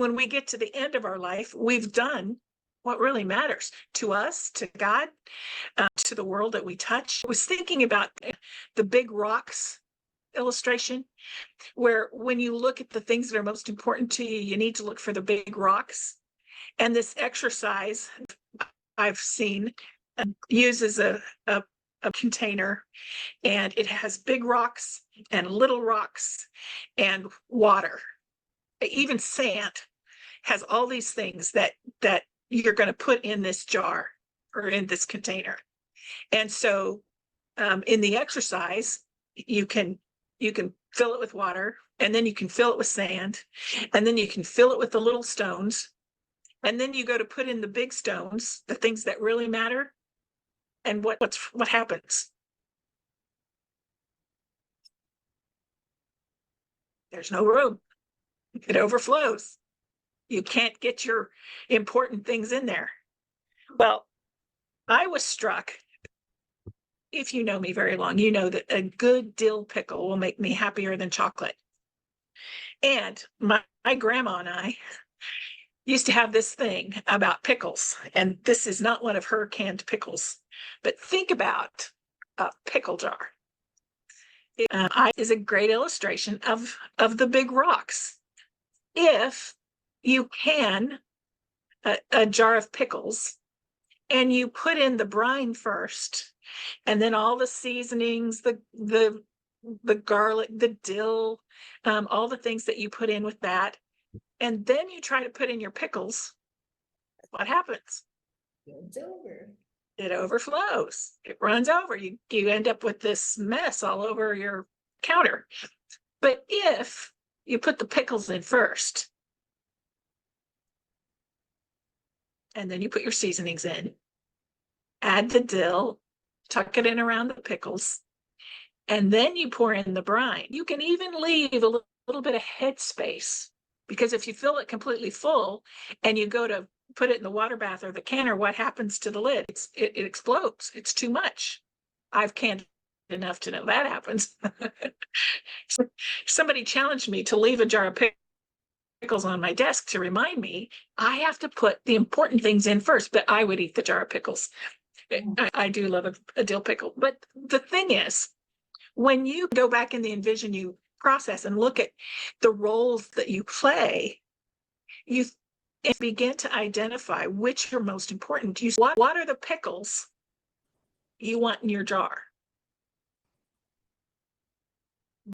when we get to the end of our life, we've done what really matters to us, to God, to the world that we touch. I was thinking about the big rocks illustration, where when you look at the things that are most important to you, you need to look for the big rocks. And this exercise I've seen uses a container, and it has big rocks and little rocks and water. Even sand has all these things that you're going to put in this jar or in this container. And so in the exercise, you can fill it with water, and then you can fill it with sand, and then you can fill it with the little stones, and then you go to put in the big stones, the things that really matter. And what happens? There's no room. It overflows. You can't get your important things in there. Well, I was struck. If you know me very long, you know that a good dill pickle will make me happier than chocolate. And my grandma and I used to have this thing about pickles, and this is not one of her canned pickles, but think about a pickle jar. It is a great illustration of the big rocks. If you can a jar of pickles and you put in the brine first, and then all the seasonings, the garlic, the dill, all the things that you put in with that, and then you try to put in your pickles, what happens? It's over. It overflows. It runs over. You end up with this mess all over your counter. But if you put the pickles in first, and then you put your seasonings in, add the dill, tuck it in around the pickles, and then you pour in the brine. You can even leave a little bit of headspace, because if you fill it completely full and you go to put it in the water bath or the canner, what happens to the lid? It explodes. It's too much. I've canned enough to know that happens. Somebody challenged me to leave a jar of pickles on my desk to remind me I have to put the important things in first, but I would eat the jar of pickles. I do love a dill pickle. But the thing is, when you go back in the Envision You process and look at the roles that you play, you begin to identify which are most important. What are the pickles you want in your jar?